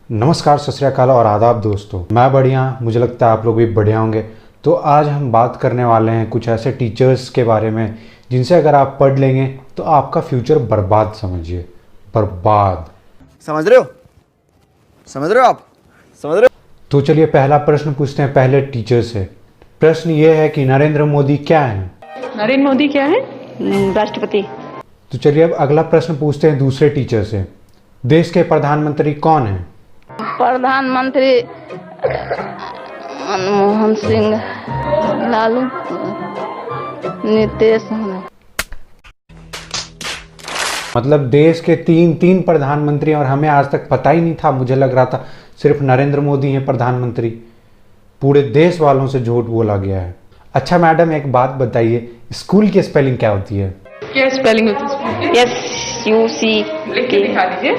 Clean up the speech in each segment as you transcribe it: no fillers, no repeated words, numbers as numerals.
नमस्कार, सत श्री अकाल और आदाब दोस्तों। मैं बढ़िया, मुझे लगता है आप लोग भी बढ़िया होंगे। तो आज हम बात करने वाले हैं कुछ ऐसे टीचर्स के बारे में जिनसे अगर आप पढ़ लेंगे तो आपका फ्यूचर बर्बाद, समझिए बर्बाद। समझ रहे हो आप समझ रहे हो। तो चलिए पहला प्रश्न पूछते हैं पहले टीचर से। प्रश्न ये है कि नरेंद्र मोदी क्या है? नरेंद्र मोदी क्या है? राष्ट्रपति। तो चलिए अब अगला प्रश्न पूछते हैं दूसरे टीचर से। देश के प्रधानमंत्री कौन है? प्रधानमंत्री मनमोहन सिंह, लालू, नीतीश। मतलब देश के तीन प्रधानमंत्री, और हमें आज तक पता ही नहीं था। मुझे लग रहा था सिर्फ नरेंद्र मोदी हैं प्रधानमंत्री। पूरे देश वालों से झूठ बोला गया है। अच्छा मैडम, एक बात बताइए, स्कूल की स्पेलिंग क्या होती है? क्या स्पेलिंग होती है? SUC। लिख के दिखा दीजिए।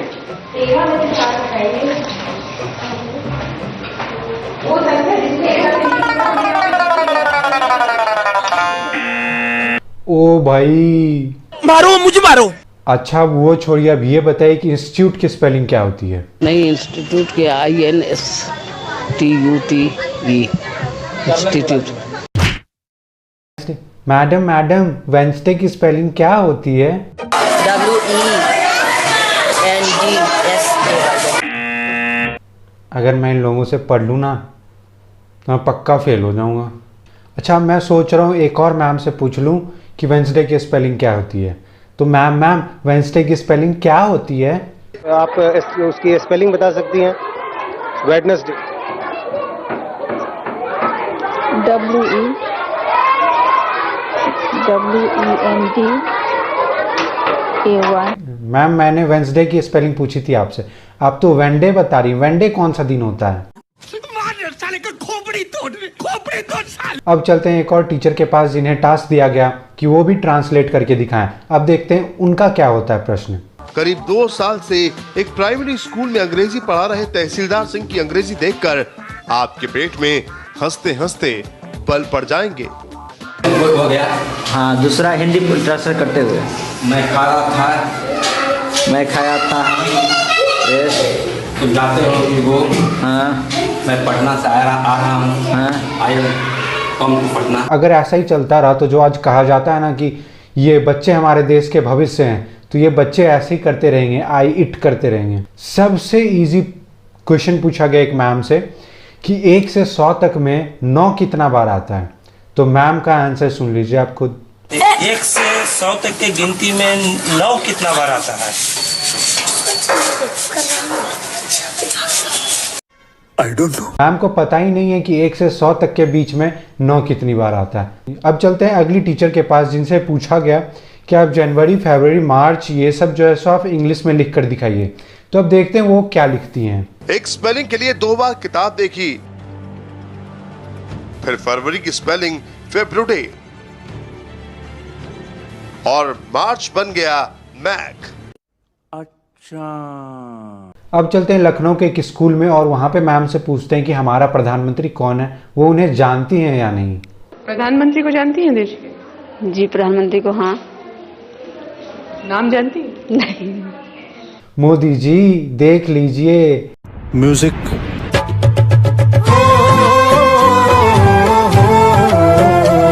ओ भाई, मारो मुझे मारो। अच्छा वो छोड़िए, अब ये बताइए कि इंस्टीट्यूट की स्पेलिंग क्या होती है? नहीं, इंस्टीट्यूट के INSTUTE इंस्टीट्यूट। मैडम वेंसडे की स्पेलिंग क्या होती है? WENDSA। अगर मैं इन लोगों से पढ़ लूँ ना तो मैं पक्का फेल हो जाऊंगा। अच्छा, मैं सोच रहा हूँ एक और मैम से पूछ लूँ कि वेंसडे की स्पेलिंग क्या होती है। तो मैम वेंसडे की स्पेलिंग क्या होती है? आप उसकी स्पेलिंग बता सकती हैं? वेडनेसडे। WENDAY। मैम मैंने वेंसडे की स्पेलिंग पूछी थी आपसे, आप तो वेंडे बता रही। वेंडे कौन सा दिन होता है? अब चलते हैं एक और टीचर के पास जिन्हें टास्क दिया गया कि वो भी ट्रांसलेट करके दिखाएं। अब देखते हैं उनका क्या होता है प्रश्न। करीब 2 साल से एक प्राइमरी स्कूल में अंग्रेजी पढ़ा रहे तहसीलदार सिंह की अंग्रेजी देखकर आपके पेट में हंसते हंसते पल पड़ जाएंगे। हो गया। हाँ, दूसरा हिंदी ट्रांसलेट करते हुए। मैं खा रहा था, मैं खाया था। तुम जाते हो कि वो। हाँ। मैं पटना से आ रहा हूँ। हाँ। आई कम टू पटना। अगर ऐसा ही चलता रहा तो जो आज कहा जाता है ना कि ये बच्चे हमारे देश के भविष्य हैं, तो ये बच्चे ऐसे ही करते रहेंगे, आई इट करते रहेंगे। सबसे इजी क्वेश्चन पूछा गया एक मैम से कि 1 से 100 तक में 9 कितना बार आता है। तो मैम का आंसर सुन लीजिए आप खुद। 1 से 100 तक के गिनती में 9 कितना बार आता है? I don't know। मैम को पता ही नहीं है कि 1 से 100 तक के बीच में 9 कितनी बार आता है। अब चलते हैं अगली टीचर के पास जिनसे पूछा गया कि आप जनवरी, फरवरी, मार्च ये सब जो है सो आप इंग्लिश में लिख कर दिखाइए। तो अब देखते हैं वो क्या लिखती हैं। एक स्पेलिंग के लिए 2 बार किताब देखी, फिर फरवरी की स्पेलिंग फेब्रुडे और मार्च बन गया मैक। अच्छा। अब चलते हैं लखनऊ के एक स्कूल में और वहां पे मैम से पूछते हैं कि हमारा प्रधानमंत्री कौन है, वो उन्हें जानती हैं या नहीं। प्रधानमंत्री को जानती हैं देश के? जी, प्रधानमंत्री को। हाँ। नाम जानती हैं? नहीं। मोदी जी देख लीजिए। म्यूजिक।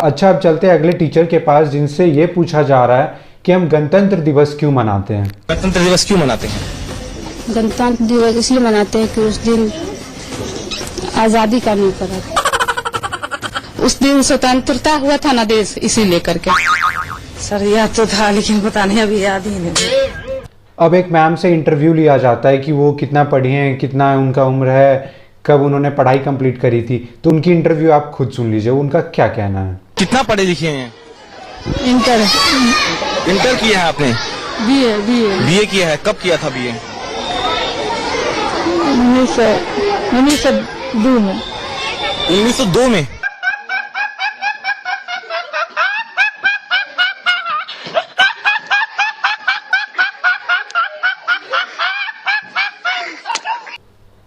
अच्छा, अब चलते हैं अगले टीचर के पास जिनसे ये पूछा जा रहा है कि हम गणतंत्र दिवस क्यों मनाते हैं। गणतंत्र दिवस क्यों मनाते हैं? गणतंत्र दिवस इसलिए मनाते हैं कि उस दिन आजादी का नहीं पड़ा। उस दिन स्वतंत्रता हुआ था ना देश, इसी लेकर के। सर याद तो था लेकिन पता नहीं, अभी याद ही नहीं। अब एक मैम से इंटरव्यू लिया जाता है कि वो कितना पढ़ी हैं, कितना उनका उम्र है, कब उन्होंने पढ़ाई कंप्लीट करी थी। तो उनकी इंटरव्यू आप खुद सुन लीजिए, उनका क्या कहना है। कितना पढ़े लिखे हैं? इंटर किया है आपने? BA किया है। कब किया था BA? 1902 में। 1902 में।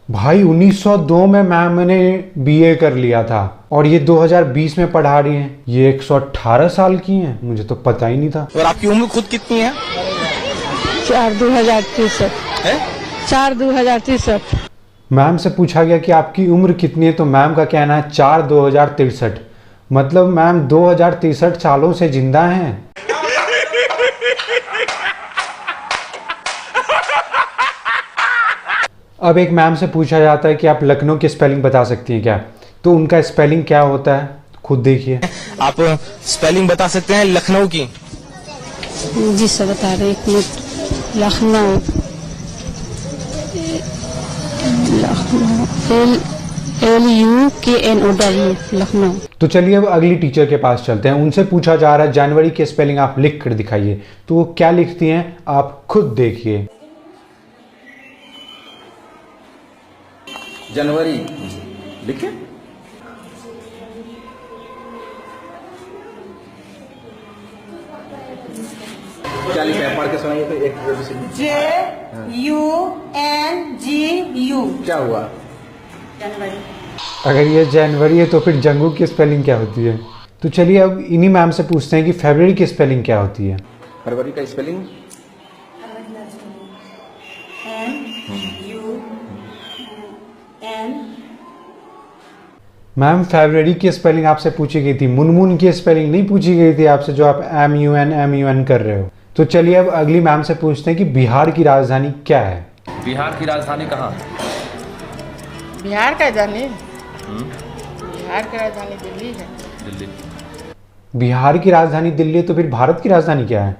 भाई 1902 में मैम ने BA कर लिया था और ये 2020 में पढ़ा रही हैं। ये 118 साल की हैं, मुझे तो पता ही नहीं था। और आपकी उम्र खुद कितनी है? 4/2063 है। 4/2063। मैम से पूछा गया कि आपकी उम्र कितनी है, तो मैम का कहना है 4/2063। मतलब मैम 2063 सालों से जिंदा हैं। अब एक मैम से पूछा जाता है कि आप लखनऊ की स्पेलिंग बता सकती हैं क्या, तो उनका स्पेलिंग क्या होता है खुद देखिए। आप स्पेलिंग बता सकते हैं लखनऊ की? जी सर बता रहे, एक मिनट। लखनऊ, LUKNOW, लखनऊ। तो चलिए अब अगली टीचर के पास चलते हैं। उनसे पूछा जा रहा है जनवरी की स्पेलिंग आप लिख कर दिखाइए, तो वो क्या लिखती हैं आप खुद देखिए। जनवरी लिखे। क्या लिखा है, पढ़ के सुनाइए तो। एक JUNGU क्या हुआ? अगर ये जनवरी है तो फिर जंगू की स्पेलिंग क्या होती है? तो चलिए अब इन्हीं मैम से पूछते हैं कि फरवरी की स्पेलिंग क्या होती है। फरवरी का स्पेलिंग मैम फरवरी की स्पेलिंग आपसे पूछी गई थी, मुनमुन की स्पेलिंग नहीं पूछी गई थी आपसे, जो आप MUN कर रहे हो। तो चलिए अब अगली मैम से पूछते हैं कि बिहार की राजधानी क्या है। बिहार की राजधानी कहाँ? बिहार का राजधानी, बिहार की राजधानी दिल्ली है। दिल्ली। बिहार की राजधानी दिल्ली है, तो फिर भारत की राजधानी क्या है?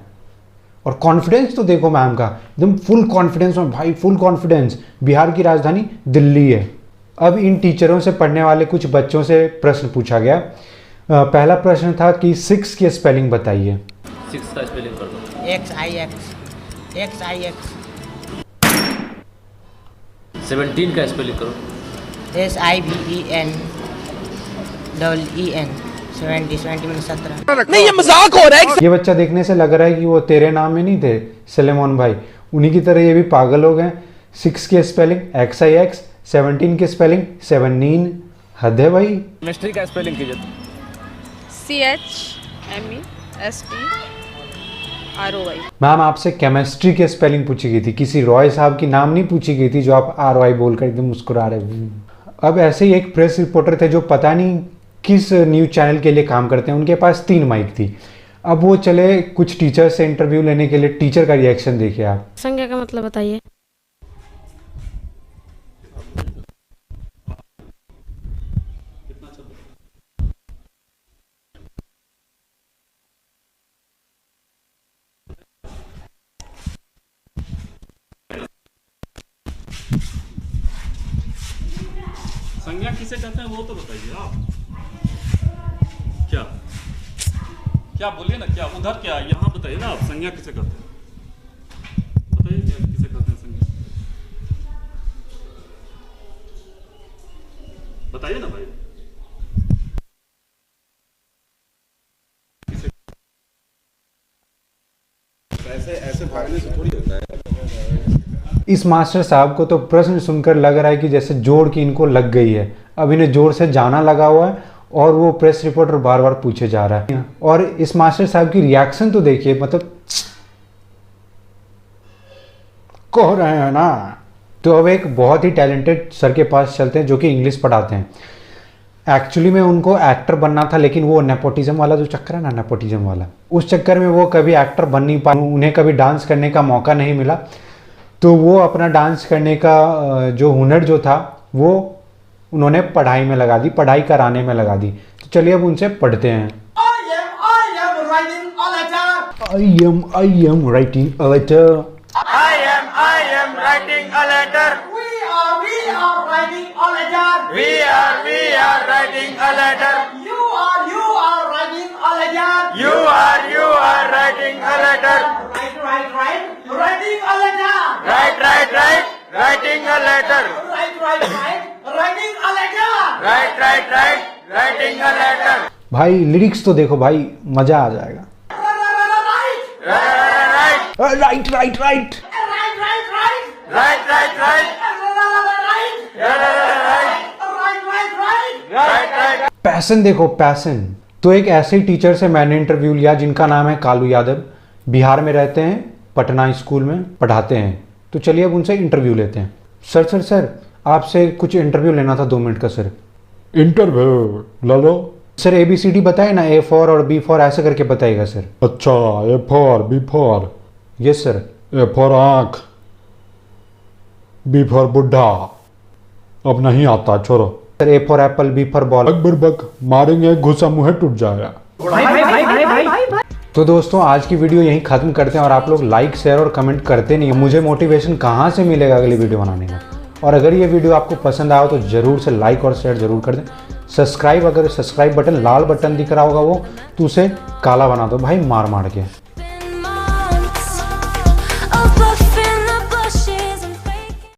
और कॉन्फिडेंस तो देखो मैम का, एकदम फुल कॉन्फिडेंस में भाई, फुल कॉन्फिडेंस। बिहार की राजधानी दिल्ली है। अब इन टीचरों से पढ़ने वाले कुछ बच्चों से प्रश्न पूछा गया। पहला प्रश्न था कि 6 की स्पेलिंग बताइए। 6 का स्पेलिंग कर दो। XIX। 17 का स्पेलिंग करो। SIVEN। 70 में 17। नहीं, ये मजाक हो रहा है। ये बच्चा देखने से लग रहा है कि वो तेरे नाम में नहीं थे सलेमोन भाई, उन्हीं की तरह ये भी पागल हो गए। 6 की स्पेलिंग XIX, 17 की स्पेलिंग 17। हद है भाई। केमिस्ट्री का स्पेलिंग कीजिए। CHMESTROY। मैम आपसे केमिस्ट्री की स्पेलिंग पूछी गई थी, किसी रॉय साहब की नाम नहीं पूछी गई थी जो आप ROI बोलकर एकदम मुस्कुरा रहे थे। अब ऐसे ही एक प्रेस रिपोर्टर थे जो पता नहीं किस न्यूज चैनल के लिए काम करते हैं, उनके पास 3 माइक थी। अब वो चले कुछ टीचर से इंटरव्यू लेने के लिए, टीचर का रिएक्शन देखिए आप। संज्ञा का मतलब बताइए। संज्ञा किसे कहते हैं वो तो बताइए आप। क्या क्या बोलिए ना, क्या उधर, क्या यहाँ बताइए ना आप। संज्ञा किसे कहते हैं बताइए, क्या किसे कहते हैं संज्ञा बताइए ना भाई। ऐसे भागने से थोड़ी होता है। इस मास्टर साहब को तो प्रश्न सुनकर लग रहा है कि जैसे जोड़ की इनको लग गई है। अब इन्हें जोर से जाना लगा हुआ है और वो प्रेस रिपोर्टर बार बार पूछे जा रहा है। और इस मास्टर साहब की रिएक्शन तो देखिए, मतलब कह रहे हैं ना। तो अब एक बहुत ही टैलेंटेड सर के पास चलते हैं जो कि इंग्लिश पढ़ाते हैं। एक्चुअली में उनको एक्टर बनना था, लेकिन वो नेपोटिज्म वाला जो चक्कर है ना, नेपोटिज्म वाला, उस चक्कर में वो कभी एक्टर बन नहीं पाए। उन्हें कभी डांस करने का मौका नहीं मिला, तो वो अपना डांस करने का जो हुनर जो था वो उन्होंने पढ़ाई में लगा दी, पढ़ाई कराने में लगा दी। तो चलिए अब उनसे पढ़ते हैं। I am writing a letter. I am writing a letter. I am writing a letter. We are writing a letter. We are writing a letter. You are writing a letter. You are writing a letter. Writing a letter. Right. Writing a letter. Writing a letter. भाई lyrics तो देखो भाई, मजा आ जाएगा। Right. Passion देखो, passion. तो एक ऐसे टीचर से मैंने इंटरव्यू लिया जिनका नाम है कालू यादव, बिहार में रहते हैं, पटना स्कूल में पढ़ाते हैं। तो चलिए अब उनसे इंटरव्यू लेते हैं। सर आपसे कुछ इंटरव्यू लेना था 2 मिनट का सर। इंटरव्यू ला लो सर। ABCD बताए ना, A4 और B4 ऐसे करके बताइएगा सर। अच्छा A4 B4। Yes sir. A4 आँख, B4 बुढ़ा। अब नहीं आता, छोड़ो sir. A4 Apple, B4 ball. बक मारेंगे, घुसा मुँह टूट जाएगा। तो दोस्तों आज की वीडियो यहीं खत्म करते हैं। और आप लोग लाइक शेयर और कमेंट करते नहीं, मुझे मोटिवेशन कहाँ से मिलेगा अगली वीडियो बनाने का। और अगर ये वीडियो आपको पसंद आया हो तो ज़रूर से लाइक और शेयर ज़रूर कर दें। सब्सक्राइब, अगर सब्सक्राइब बटन लाल बटन दिख रहा होगा वो, तो उसे काला बना दो भाई, मार के।